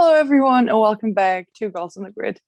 Hello, everyone, and welcome back to Girls on the Grid.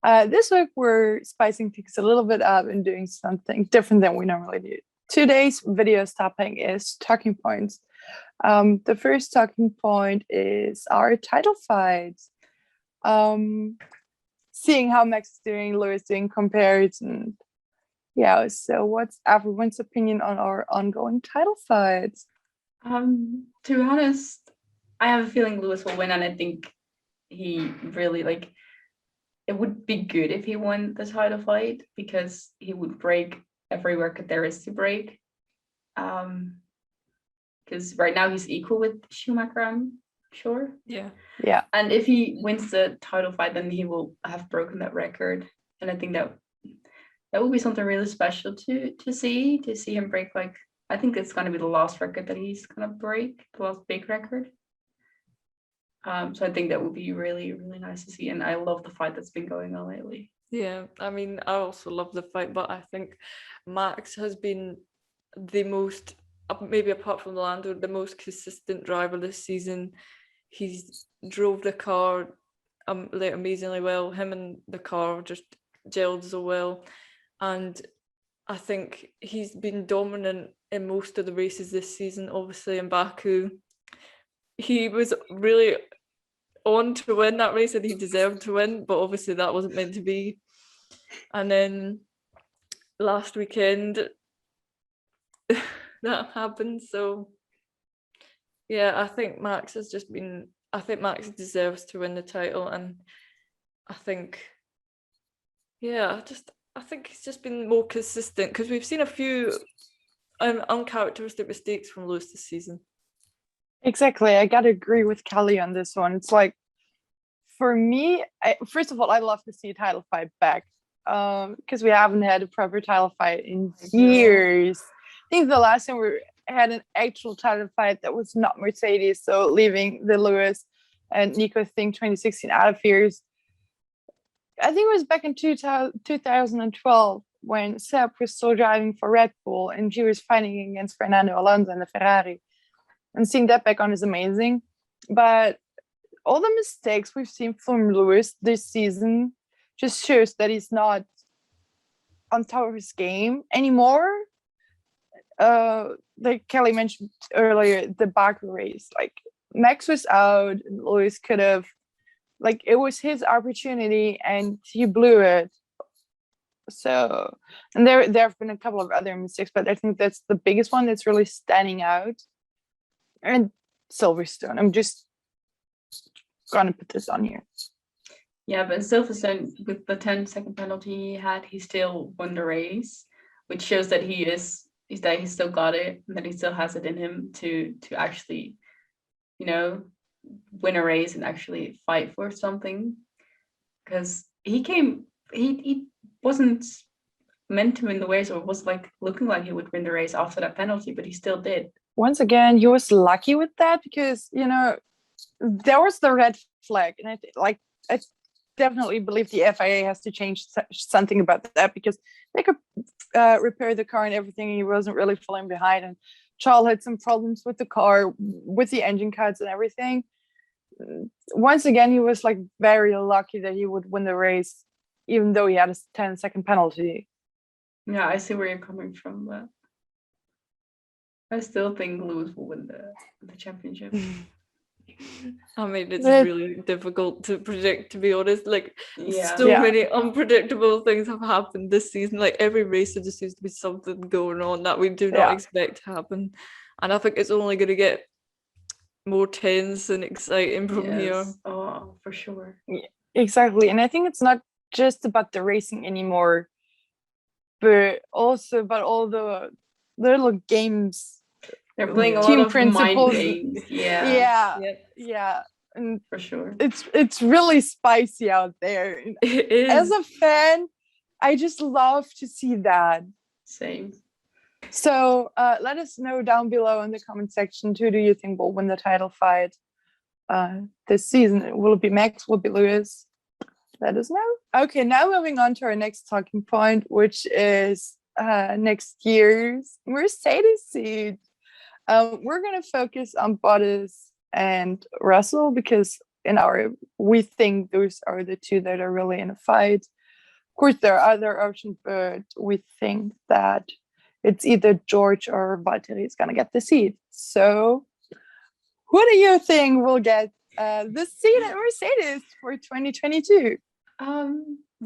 This week, we're spicing things a little bit up and doing something different than we normally do. Today's video's topic is talking points. The first talking point is our title fight. Seeing how Max is doing, Lewis doing compared, and yeah. So, what's everyone's opinion on our ongoing title fights? To be honest, I have a feeling Lewis will win, and I think he really it would be good if he won the title fight because he would break every record there is to break. Because right now he's equal with Schumacher, I'm sure. Yeah. And if he wins the title fight, then he will have broken that record, and I think that would be something really special to see him break. I think it's going to be the last record that he's going to break, the last big record. So I think that would be really, really nice to see. And I love the fight that's been going on lately. Yeah, I mean, I also love the fight, but I think Max has been the most, maybe apart from Lando, the most consistent driver this season. He's drove the car amazingly well. Him and the car just gelled so well. And I think he's been dominant in most of the races this season. Obviously in Baku, he was really on to win that race and he deserved to win, but obviously that wasn't meant to be. And then last weekend that happened. So yeah, I think Max deserves to win the title, and I think he's just been more consistent because we've seen a few uncharacteristic mistakes from Lewis this season. Exactly. I gotta agree with Kelly on this one. It's like, for me, first of all, I love to see a title fight back because we haven't had a proper title fight in years. I think the last time we had an actual title fight that was not Mercedes, so leaving the Lewis and Nico thing 2016 out of fears. I think it was back in 2012 when Seb was still driving for Red Bull and she was fighting against Fernando Alonso in the Ferrari. And seeing that back on is amazing. But all the mistakes we've seen from Lewis this season just shows that he's not on top of his game anymore. Like Kelly mentioned earlier, the Baku race, like Max was out and Lewis could have, it was his opportunity and he blew it. So, and there have been a couple of other mistakes, but I think that's the biggest one that's really standing out. And Silverstone, I'm just gonna put this on here. Yeah, but Silverstone, with the 10-second penalty he had, he still won the race, which shows that he still got it and that he still has it in him to actually, win a race and actually fight for something. Because he wasn't meant to win the race, or it was looking like he would win the race after that penalty, but he still did. Once again, he was lucky with that because, there was the red flag. And I definitely believe the FIA has to change something about that because they could repair the car and everything. He wasn't really falling behind. And Charles had some problems with the car, with the engine cuts and everything. Once again, he was very lucky that he would win the race, even though he had a 10-second penalty. Yeah, I see where you're coming from, but I still think Lewis will win the championship. I mean, it's really difficult to predict, to be honest. Many unpredictable things have happened this season. Every race there just seems to be something going on that we do not expect to happen. And I think it's only going to get more tense and exciting from here. Oh, for sure. Yeah, exactly. And I think it's not just about the racing anymore, but also about all the little games. They're playing a lot of mind games. Yeah. And for sure, it's really spicy out there. It is. As a fan, I just love to see that. Same. So let us know down below in the comment section. Who do you think will win the title fight this season? Will it be Max? Will it be Lewis? Let us know. Okay, now moving on to our next talking point, which is next year's Mercedes seat. We're going to focus on Bottas and Russell because we think those are the two that are really in a fight. Of course, there are other options, but we think that it's either George or Valtteri is gonna get the seat. So, who do you think will get the seat at Mercedes for 2022?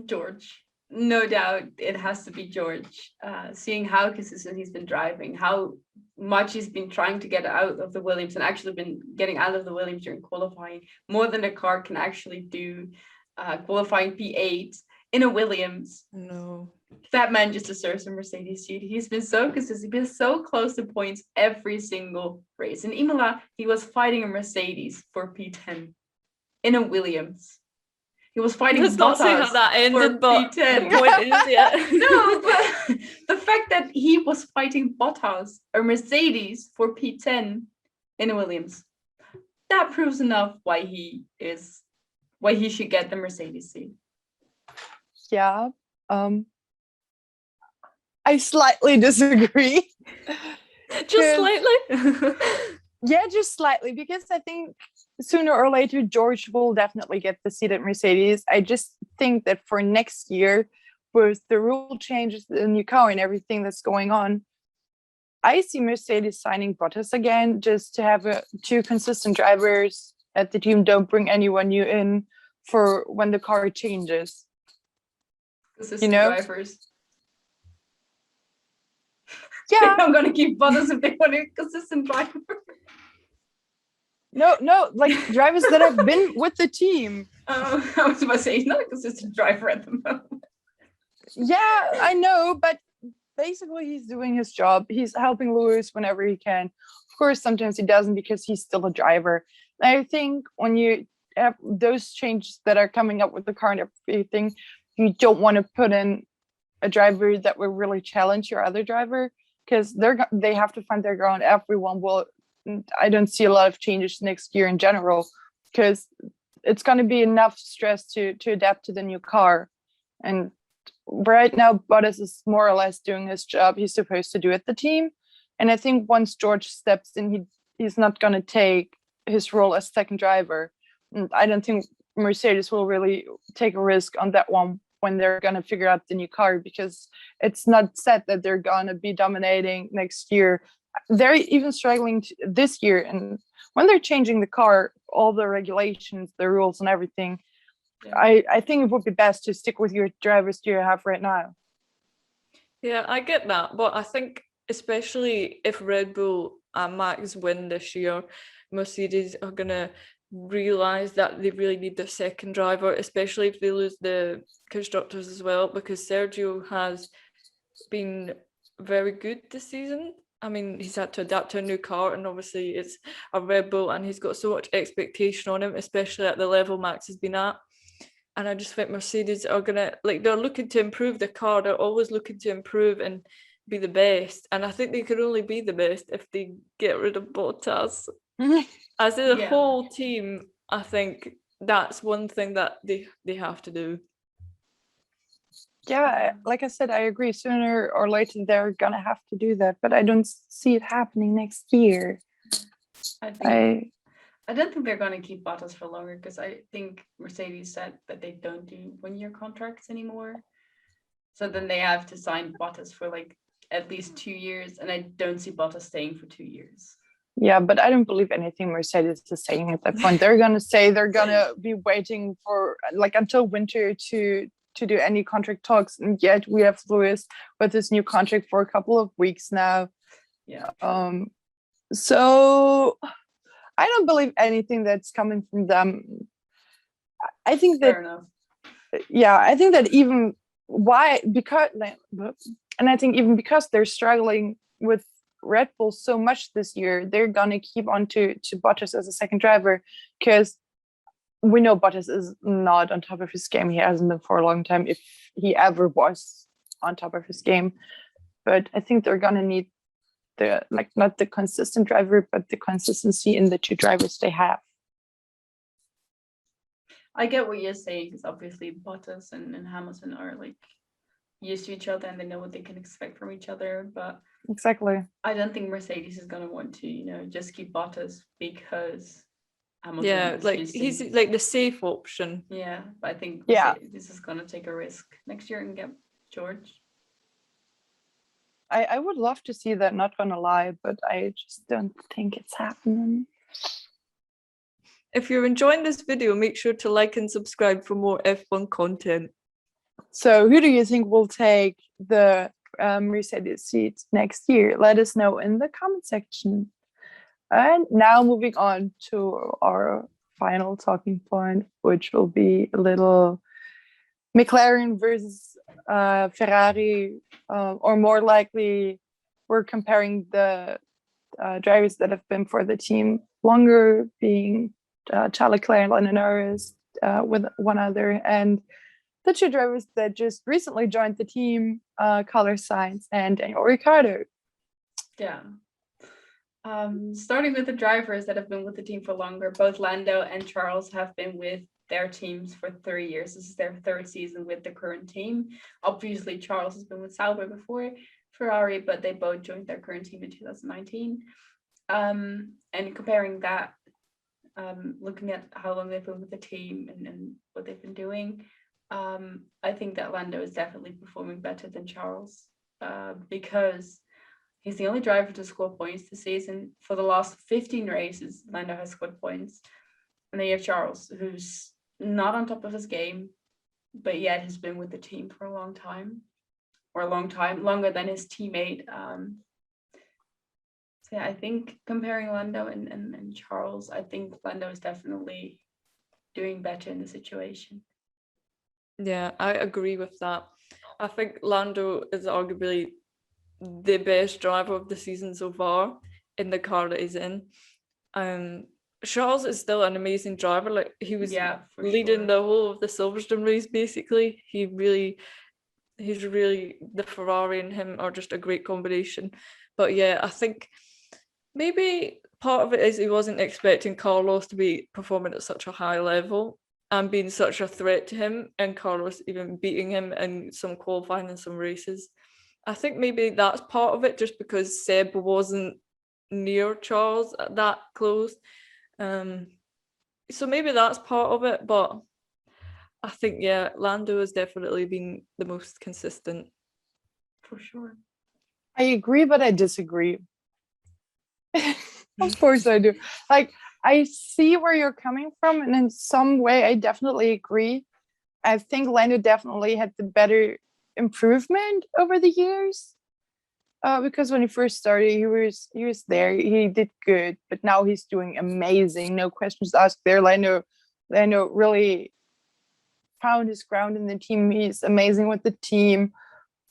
George. No doubt it has to be George. Seeing how consistent he's been driving, how much he's been trying to get out of the Williams and actually been getting out of the Williams during qualifying, more than the car can actually do. Qualifying P8 in a Williams. No. That man just deserves a Mercedes seat. He's been so consistent. He's been so close to points every single race. In Imola, he was fighting a Mercedes for P10 in a Williams. He was fighting Let's not say how Bottas that ended, for but P10. the point is, yeah. No, but the fact that he was fighting Bottas or Mercedes for P10 in a Williams, that proves enough why he should get the Mercedes seat. Yeah. I slightly disagree. Just slightly. Yeah, just slightly, because I think sooner or later George will definitely get the seat at Mercedes. I just think that for next year, with the rule changes, the new car and everything that's going on, I see Mercedes signing Bottas again, just to have two consistent drivers at the team. Don't bring anyone new in for when the car changes. Consistent drivers. Yeah. I'm gonna keep Bottas if they want a consistent driver. No, like drivers that have been with the team. I was about to say he's not a consistent driver at the moment. Yeah, I know, but basically he's doing his job. He's helping Lewis whenever he can. Of course, sometimes he doesn't because he's still a driver. I think when you have those changes that are coming up with the car and everything, you don't want to put in a driver that will really challenge your other driver, because they have to find their ground. Everyone will. I don't see a lot of changes next year in general, because it's going to be enough stress to adapt to the new car. And right now, Bottas is more or less doing his job he's supposed to do at the team. And I think once George steps in, he's not going to take his role as second driver. And I don't think Mercedes will really take a risk on that one when they're going to figure out the new car, because it's not set that they're going to be dominating next year. They're even struggling this year, and when they're changing the car, all the regulations, the rules and everything, I think it would be best to stick with your drivers you have right now. Yeah, I get that, but I think especially if Red Bull and Max win this year, Mercedes are gonna realize that they really need their second driver, especially if they lose the constructors as well, because Sergio has been very good this season. I mean, he's had to adapt to a new car, and obviously it's a Red Bull, and he's got so much expectation on him, especially at the level Max has been at. And I just think Mercedes are gonna, like, they're looking to improve the car. They're always looking to improve and be the best. And I think they could only be the best if they get rid of Bottas. As a whole team, I think that's one thing that they have to do. Yeah, like I said, I agree. Sooner or later, they're gonna have to do that, but I don't see it happening next year. I don't think they're going to keep Bottas for longer, because I think Mercedes said that they don't do 1-year contracts anymore. So then they have to sign Bottas for like at least 2 years, and I don't see Bottas staying for 2 years. Yeah, but I don't believe anything Mercedes is saying at that point. They're gonna say they're gonna be waiting for like until winter to do any contract talks, and yet we have Lewis with his new contract for a couple of weeks now. Yeah. So I don't believe anything that's coming from them. I think that. Fair enough. Yeah, I think that even because they're struggling with Red Bull so much this year, they're gonna keep on to Bottas as a second driver, because we know Bottas is not on top of his game. He hasn't been for a long time, if he ever was on top of his game. But I think they're gonna need not the consistent driver, but the consistency in the two drivers they have. I get what you're saying, because obviously Bottas and Hamilton are like used to each other and they know what they can expect from each other. But exactly, I don't think Mercedes is going to want to, just keep Bottas, because Hamilton. Yeah, is like just he's in- like the safe option. yeah, but I think Yeah. this is gonna take a risk next year and get George. I would love to see that, not gonna lie, but I just don't think it's happening. If you're enjoying this video, make sure to like and subscribe for more F1 content. So who do you think will take the Mercedes seat next year? Let us know in the comment section. And now moving on to our final talking point, which will be a little McLaren versus Ferrari, or more likely, we're comparing the drivers that have been for the team longer, being Charles Leclerc and Lando Norris, with one other, and the two drivers that just recently joined the team, Carlos Sainz and Daniel Ricciardo. Yeah. Starting with the drivers that have been with the team for longer, both Lando and Charles have been with their teams for 3 years. This is their third season with the current team. Obviously, Charles has been with Sauber before Ferrari, but they both joined their current team in 2019. And comparing that, looking at how long they've been with the team and what they've been doing, I think that Lando is definitely performing better than Charles, because he's the only driver to score points this season. For the last 15 races, Lando has scored points. And then you have Charles, who's not on top of his game, but yet has been with the team for a long time, longer than his teammate. So yeah, I think comparing Lando and Charles, I think Lando is definitely doing better in the situation. Yeah, I agree with that. I think Lando is arguably the best driver of the season so far in the car that he's in. Charles is still an amazing driver. Like he was leading the whole of the Silverstone race basically. He's really the Ferrari and him are just a great combination. But yeah, I think maybe part of it is he wasn't expecting Carlos to be performing at such a high level and being such a threat to him, and Carlos even beating him in some qualifying and some races. I think maybe that's part of it, just because Seb wasn't near Charles that close. So maybe that's part of it, but I think, yeah, Lando has definitely been the most consistent. For sure. I agree, but I disagree. Of course I do. Like, I see where you're coming from, and in some way I definitely agree. I think Lando definitely had the better improvement over the years. Because when he first started, he was there, he did good, but now he's doing amazing. No questions asked there. Lando really found his ground in the team. He's amazing with the team,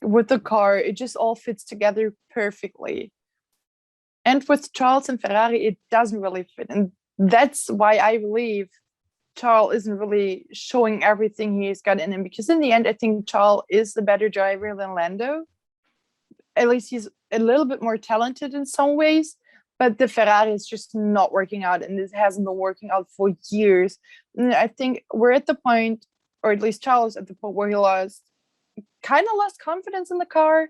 with the car. It just all fits together perfectly. And with Charles and Ferrari, it doesn't really fit. And that's why I believe Charles isn't really showing everything he's got in him. Because in the end, I think Charles is the better driver than Lando. At least he's a little bit more talented in some ways. But the Ferrari is just not working out. And this hasn't been working out for years. And I think we're at the point, or at least Charles at the point where he kind of lost confidence in the car.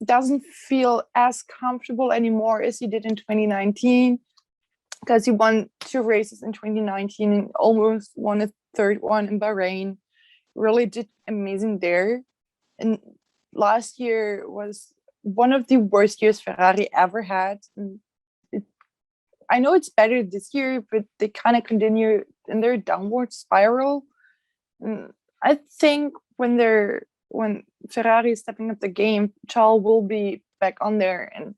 Doesn't feel as comfortable anymore as he did in 2019, because he won 2 races in 2019 and almost won a third one in Bahrain. Really did amazing there. And last year was one of the worst years Ferrari ever had. I know it's better this year, but they kind of continue in their downward spiral. And I think when Ferrari is stepping up the game, Charles will be back on there. And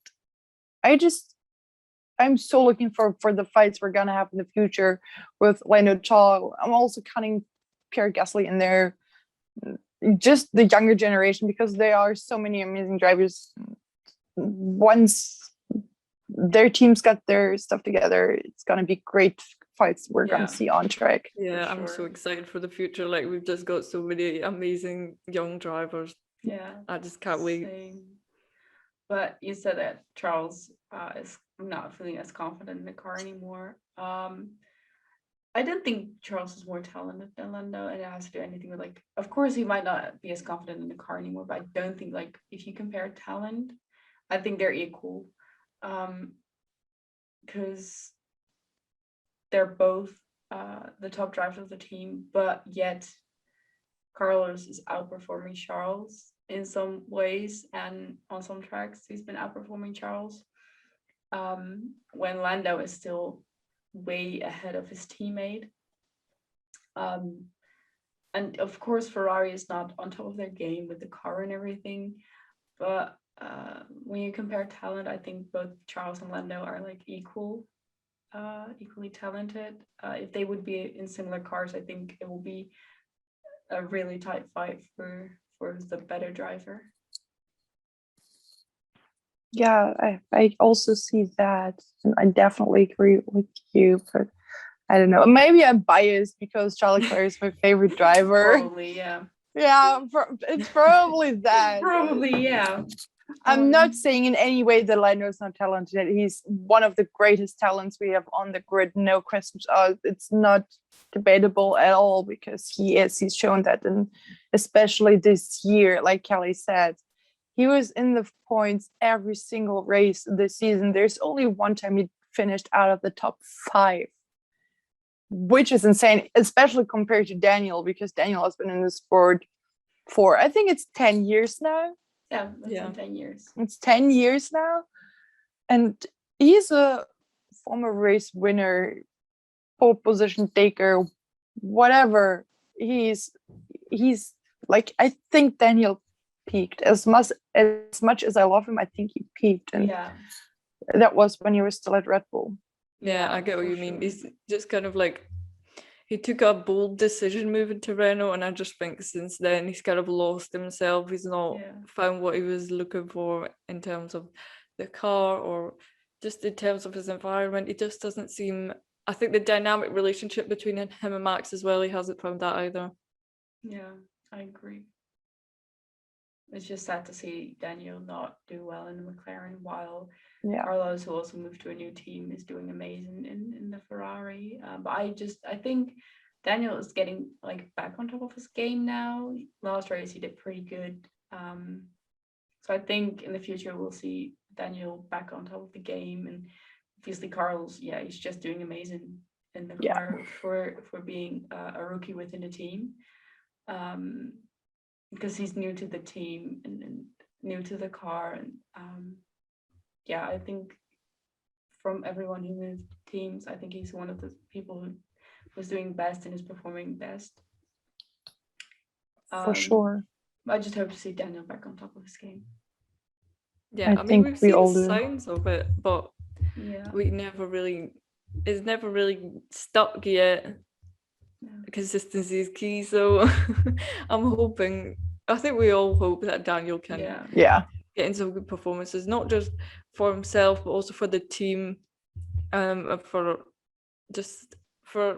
I'm so looking for the fights we're gonna have in the future with Lando, Charles. I'm also counting Pierre Gasly in there, just the younger generation, because there are so many amazing drivers. Once their teams got their stuff together, it's gonna be great fights we're gonna see on track. Yeah, I'm so excited for the future. Like, we've just got so many amazing young drivers. Yeah, I just can't wait. Same. But you said that Charles is not feeling as confident in the car anymore. I don't think Charles is more talented than Lando, and it has to do anything with, like, of course he might not be as confident in the car anymore, but I don't think, like, if you compare talent, I think they're equal. Because they're both the top drivers of the team, but yet Carlos is outperforming Charles in some ways, and on some tracks he's been outperforming Charles. When Lando is still way ahead of his teammate. And of course, Ferrari is not on top of their game with the car and everything, but when you compare talent, I think both Charles and Lando are like equally talented. If they would be in similar cars, I think it will be a really tight fight for the better driver. Yeah, I also see that, and I definitely agree with you, but I don't know. Maybe I'm biased because Charles Leclerc is my favorite driver. Probably, yeah. Yeah, it's probably that. Probably, yeah. I'm not saying in any way that Lando is not talented. He's one of the greatest talents we have on the grid, no questions. It's not debatable at all, because he is. He's shown that, and especially this year, like Kelly said, he was in the points every single race this season. There's only one time he finished out of the top 5, which is insane, especially compared to Daniel, because Daniel has been in the sport for, I think it's 10 years now. Yeah, that's been 10 years. It's 10 years now. And he's a former race winner, pole position taker, whatever. He's like, I think Daniel peaked. As much as I love him, I think he peaked. And that was when he was still at Red Bull. Yeah, I get what you mean. He's just kind of like, he took a bold decision moving to Renault, and I just think since then he's kind of lost himself. He's not found what he was looking for in terms of the car or just in terms of his environment. He just doesn't seem, I think the dynamic relationship between him and Max as well, he hasn't found that either. Yeah, I agree. It's just sad to see Daniel not do well in the McLaren, while Carlos, who also moved to a new team, is doing amazing in the Ferrari. But I think Daniel is getting like back on top of his game now. Last race he did pretty good. So I think in the future we'll see Daniel back on top of the game, and obviously Carlos, he's just doing amazing in the car for being a rookie within the team. Because he's new to the team and new to the car, and I think from everyone who moved teams, I think he's one of the people who was doing best and is performing best. For sure. I just hope to see Daniel back on top of his game. Yeah, I mean, we've seen signs of it, but it's never really stuck yet. Consistency is key, so I think we all hope that Daniel can get in some good performances, not just for himself but also for the team, for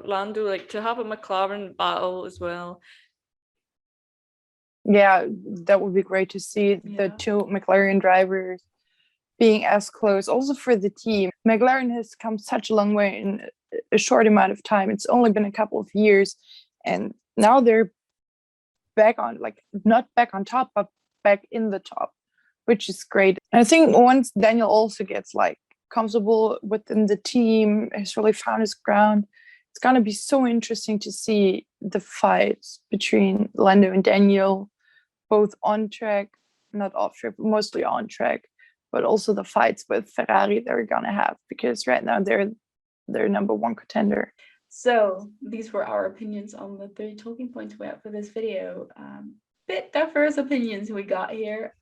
Lando, like to have a McLaren battle as well. Yeah, that would be great to see the two McLaren drivers being as close. Also for the team, McLaren has come such a long way in a short amount of time. It's only been a couple of years, and now they're back on, like, not back on top, but back in the top, which is great. And I think once Daniel also gets like comfortable within the team, has really found his ground, it's gonna be so interesting to see the fights between Lando and Daniel, both on track, not off track, but mostly on track, but also the fights with Ferrari they're gonna have, because right now they're number one contender. So these were our opinions on the 3 talking points we had for this video. Bit diverse opinions we got here,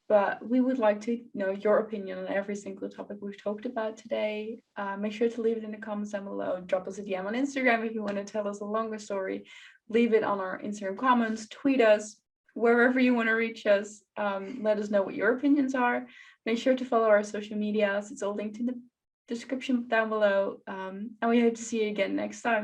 but we would like to know your opinion on every single topic we've talked about today. Make sure to leave it in the comments down below. Drop us a DM on Instagram if you want to tell us a longer story. Leave it on our Instagram comments, tweet us, wherever you want to reach us. Let us know what your opinions are. Make sure to follow our social medias. It's all linked in the description down below, and we hope to see you again next time.